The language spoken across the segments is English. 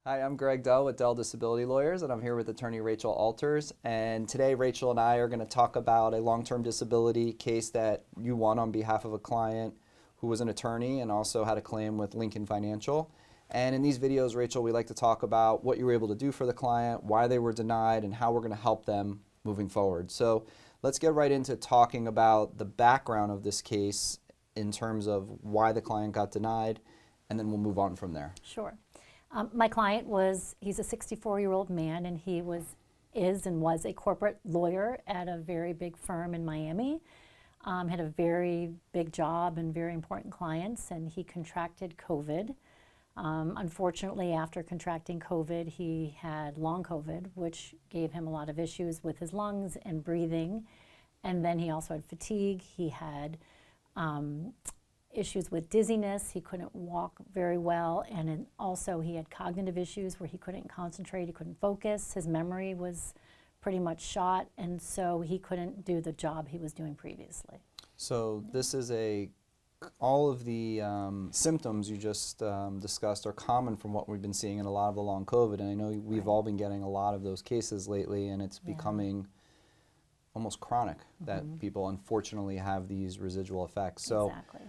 Hi, I'm Greg Dell with Dell Disability Lawyers, and I'm here with attorney Rachel Alters. And today, Rachel and I are going to talk about a long-term disability case that you won on behalf of a client who was an attorney and also had a claim with Lincoln Financial. And in these videos, Rachel, we like to talk about what you were able to do for the client, why they were denied, and how we're going to help them moving forward. So let's get right into talking about the background of this case in terms of why the client got denied, and then we'll move on from there. Sure. My client he's a 64-year-old man, and he is and was a corporate lawyer at a very big firm in Miami. Had a very big job and very important clients, and he contracted COVID. Unfortunately, after contracting COVID, he had long COVID, which gave him a lot of issues with his lungs and breathing. And then he also had fatigue. He had issues with dizziness. He couldn't walk very well, and also he had cognitive issues where he couldn't concentrate, he couldn't focus, his memory was pretty much shot, and so he couldn't do the job he was doing previously. So this is all of the symptoms you just discussed are common from what we've been seeing in a lot of the long COVID, and I know we've all been getting a lot of those cases lately, and it's becoming almost chronic that people unfortunately have these residual effects. So. Exactly.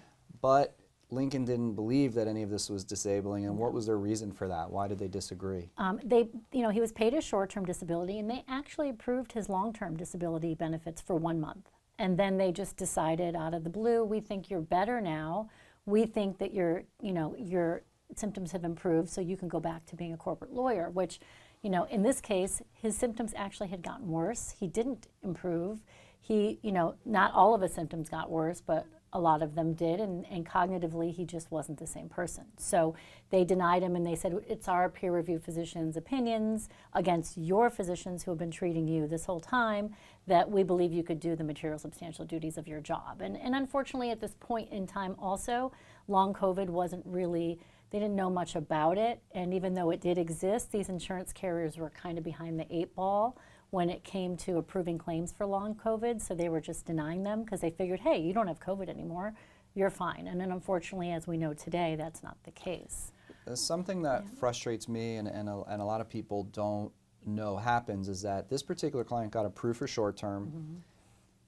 But Lincoln didn't believe that any of this was disabling, and what was their reason for that? Why did they disagree? He was paid a short-term disability, and they actually approved his long-term disability benefits for 1 month. And then they just decided out of the blue, we think you're better now. We think that your symptoms have improved, so you can go back to being a corporate lawyer, which, in this case, his symptoms actually had gotten worse. He didn't improve. Not all of his symptoms got worse, but a lot of them did, and cognitively he just wasn't the same person. So they denied him, and they said, it's our peer-reviewed physicians' opinions against your physicians who have been treating you this whole time that we believe you could do the material substantial duties of your job. And unfortunately at this point in time also, long COVID wasn't really, they didn't know much about it, and even though it did exist, these insurance carriers were kind of behind the 8 ball when it came to approving claims for long COVID, so they were just denying them because they figured, hey, you don't have COVID anymore, you're fine. And then unfortunately, as we know today, that's not the case. Something that frustrates me and a lot of people don't know happens is that this particular client got approved for short term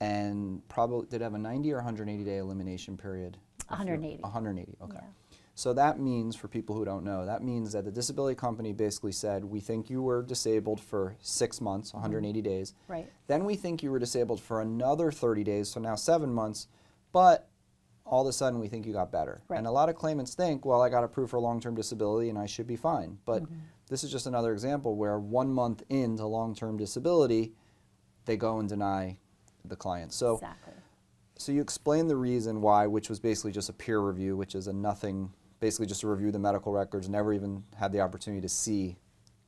and probably did have a 90 or 180-day elimination period? 180. 180, okay. Yeah. So that means, for people who don't know, that means that the disability company basically said, we think you were disabled for 6 months, 180 days. Right. Then we think you were disabled for another 30 days, so now 7 months, but all of a sudden we think you got better. Right. And a lot of claimants think, well, I got approved for long-term disability and I should be fine. But this is just another example where 1 month into long-term disability, they go and deny the client. So, Exactly. so you explained the reason why, which was basically just a peer review, which is basically just to review the medical records, never even had the opportunity to see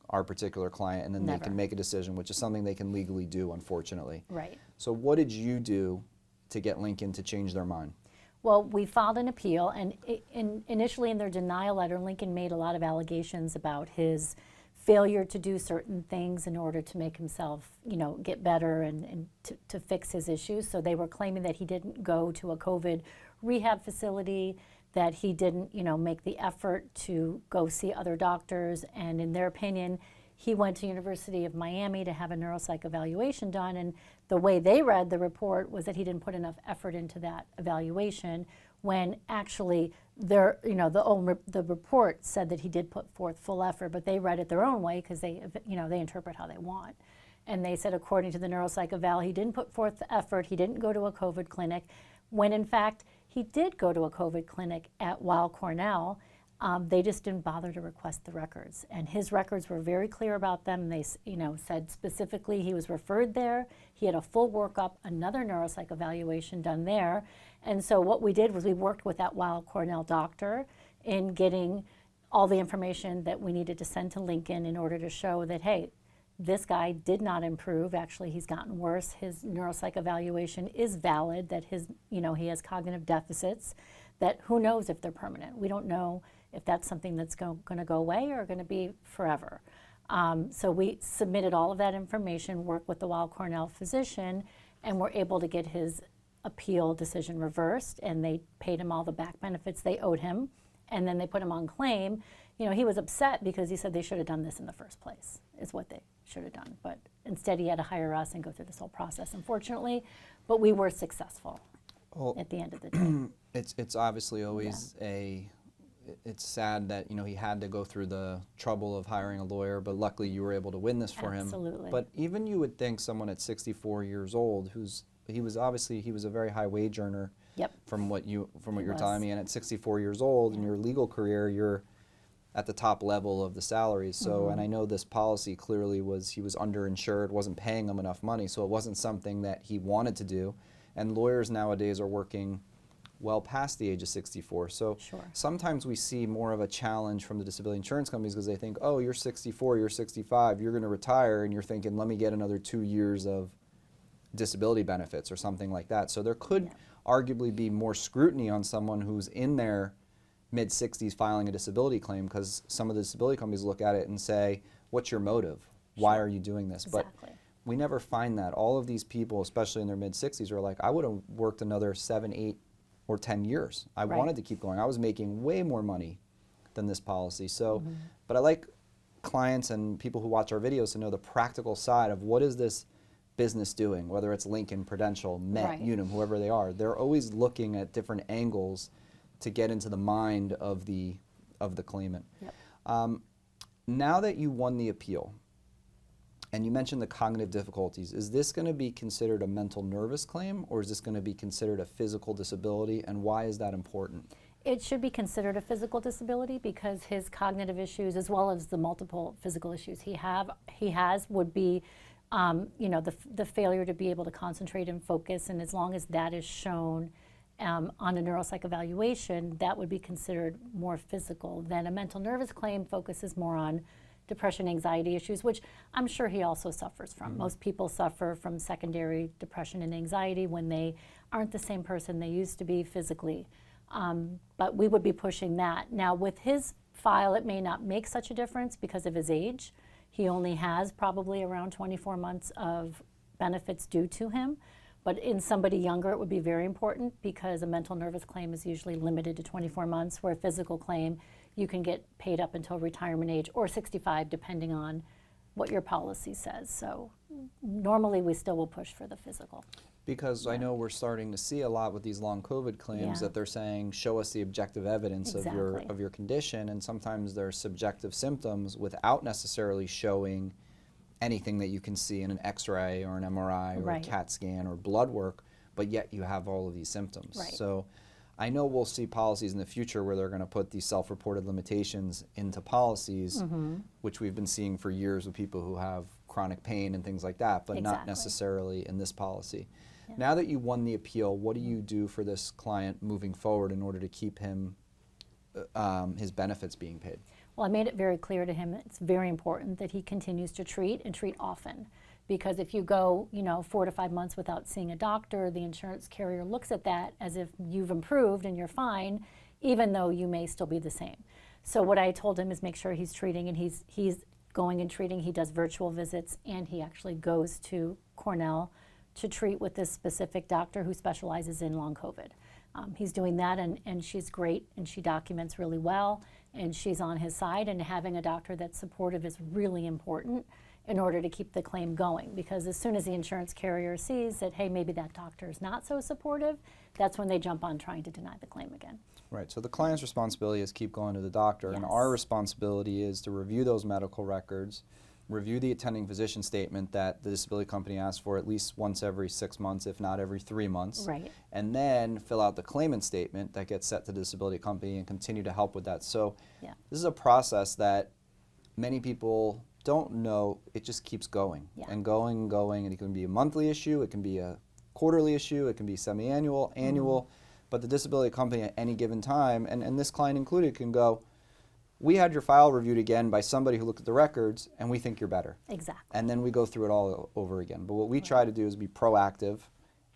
our particular client, and then they can make a decision, which is something they can legally do, unfortunately. Right. So what did you do to get Lincoln to change their mind? Well, we filed an appeal, and initially in their denial letter, Lincoln made a lot of allegations about his failure to do certain things in order to make himself, get better and to fix his issues. So they were claiming that he didn't go to a COVID rehab facility, that he didn't, make the effort to go see other doctors, and in their opinion, he went to University of Miami to have a neuropsych evaluation done, and the way they read the report was that he didn't put enough effort into that evaluation, when actually the report said that he did put forth full effort, but they read it their own way because they interpret how they want. And they said, according to the neuropsych eval, he didn't put forth the effort, he didn't go to a COVID clinic, when in fact he did go to a COVID clinic at Weill Cornell. They just didn't bother to request the records, and his records were very clear about them. They said specifically he was referred there, he had a full workup, another neuropsych evaluation done there, and so what we did was we worked with that Weill Cornell doctor in getting all the information that we needed to send to Lincoln in order to show that, hey, this guy did not improve. Actually, he's gotten worse. His neuropsych evaluation is valid, that he has cognitive deficits, that who knows if they're permanent. We don't know if that's something that's going to go away or going to be forever. So we submitted all of that information, worked with the Weill Cornell physician, and were able to get his appeal decision reversed, and they paid him all the back benefits they owed him, and then they put him on claim. he was upset because he said they should have done this in the first place, is what they should have done. But instead he had to hire us and go through this whole process, unfortunately. But we were successful Well, at the end of the day. it's obviously always it's sad that he had to go through the trouble of hiring a lawyer, but luckily you were able to win this for him. Absolutely. But even you would think someone at 64 years old, he was a very high wage earner. Yep. From what you're was. telling me, and at 64 years old in your legal career, you're at the top level of the salaries. So, and I know this policy clearly he was underinsured, wasn't paying him enough money, so it wasn't something that he wanted to do. And lawyers nowadays are working well past the age of 64. So Sure. sometimes we see more of a challenge from the disability insurance companies because they think, oh, you're 64, you're 65, you're going to retire, and you're thinking, let me get another 2 years of disability benefits or something like that. So there could arguably be more scrutiny on someone who's in their mid-60s filing a disability claim, because some of the disability companies look at it and say, what's your motive? Why are you doing this? Exactly. But we never find that. All of these people, especially in their mid-60s, are like, I would have worked another 7, 8, or 10 years. I Right. wanted to keep going. I was making way more money than this policy. So, but I like clients and people who watch our videos to know the practical side of what is this business doing, whether it's Lincoln, Prudential, Met, Right. Unum, whoever they are. They're always looking at different angles to get into the mind of the claimant. Yep. Now that you won the appeal, and you mentioned the cognitive difficulties, is this going to be considered a mental nervous claim, or is this going to be considered a physical disability, and why is that important? It should be considered a physical disability because his cognitive issues, as well as the multiple physical issues he has, would be, the failure to be able to concentrate and focus. And as long as that is shown on a neuropsych evaluation, that would be considered more physical. Than a mental nervous claim focuses more on depression, anxiety issues, which I'm sure he also suffers from. Most people suffer from secondary depression and anxiety when they aren't the same person they used to be physically. But we would be pushing that. Now with his file, it may not make such a difference because of his age. He only has probably around 24 months of benefits due to him. But in somebody younger, it would be very important because a mental nervous claim is usually limited to 24 months, where a physical claim, you can get paid up until retirement age or 65, depending on what your policy says. So normally we still will push for the physical. Because I know we're starting to see a lot with these long COVID claims Yeah. that they're saying, show us the objective evidence of Exactly. your condition, and sometimes there's subjective symptoms without necessarily showing anything that you can see in an X-ray or an MRI or Right. a CAT scan or blood work, but yet you have all of these symptoms. Right. So I know we'll see policies in the future where they're going to put these self-reported limitations into policies, which we've been seeing for years with people who have chronic pain and things like that, but not Exactly. necessarily in this policy. Yeah. Now that you won the appeal, what do you do for this client moving forward in order to keep him his benefits being paid? Well, I made it very clear to him it's very important that he continues to treat and treat often. Because if you go, 4 to 5 months without seeing a doctor, the insurance carrier looks at that as if you've improved and you're fine, even though you may still be the same. So what I told him is make sure he's treating, and he's going and treating. He does virtual visits, and he actually goes to Cornell to treat with this specific doctor who specializes in long COVID. He's doing that, and she's great, and she documents really well, and she's on his side, and having a doctor that's supportive is really important in order to keep the claim going, because as soon as the insurance carrier sees that, hey, maybe that doctor is not so supportive, that's when they jump on trying to deny the claim again. Right, so the client's responsibility is keep going to the doctor, and Yes. our responsibility is to review those medical records, review the attending physician statement that the disability company asks for at least once every 6 months, if not every 3 months. Right. And then fill out the claimant statement that gets sent to the disability company and continue to help with that. So Yeah. this is a process that many people don't know. It just keeps going Yeah. and going and going, and it can be a monthly issue, it can be a quarterly issue, it can be semi-annual, annual, but the disability company at any given time, and this client included, can go, we had your file reviewed again by somebody who looked at the records, and we think you're better. Exactly. And then we go through it all over again. But what we try to do is be proactive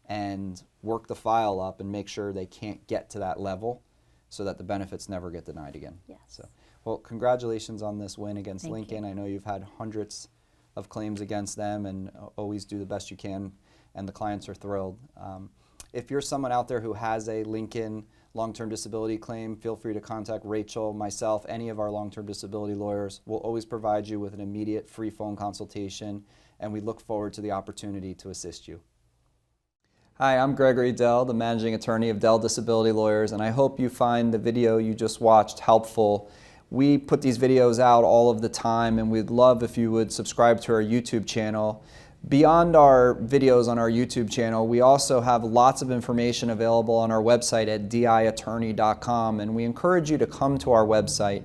and work the file up and make sure they can't get to that level so that the benefits never get denied again. Yes. So, well, congratulations on this win against Thank Lincoln. you. I know you've had hundreds of claims against them, and always do the best you can, and the clients are thrilled. If you're someone out there who has a Lincoln long-term disability claim, feel free to contact Rachel, myself, any of our long-term disability lawyers. We'll always provide you with an immediate free phone consultation, and we look forward to the opportunity to assist you. Hi, I'm Gregory Dell, the managing attorney of Dell Disability Lawyers, and I hope you find the video you just watched helpful. We put these videos out all of the time, and we'd love if you would subscribe to our YouTube channel. Beyond our videos on our YouTube channel, we also have lots of information available on our website at diattorney.com, and we encourage you to come to our website.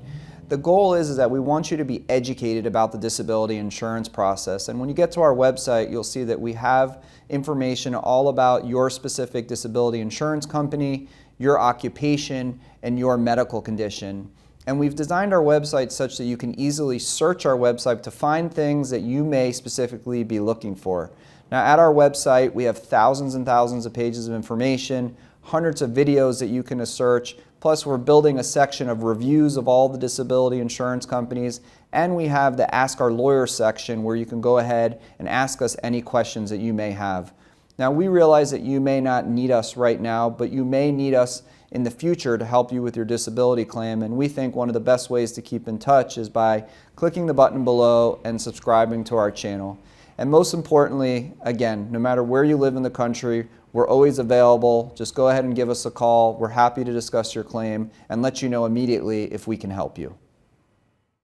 The goal is that we want you to be educated about the disability insurance process, and when you get to our website, you'll see that we have information all about your specific disability insurance company, your occupation, and your medical condition. And we've designed our website such that you can easily search our website to find things that you may specifically be looking for. Now, at our website, we have thousands and thousands of pages of information, hundreds of videos that you can search, plus we're building a section of reviews of all the disability insurance companies, and we have the Ask Our Lawyer section where you can go ahead and ask us any questions that you may have. Now, we realize that you may not need us right now, but you may need us in the future to help you with your disability claim, and we think one of the best ways to keep in touch is by clicking the button below and subscribing to our channel. And most importantly, again, no matter where you live in the country, we're always available. Just go ahead and give us a call. We're happy to discuss your claim and let you know immediately if we can help you.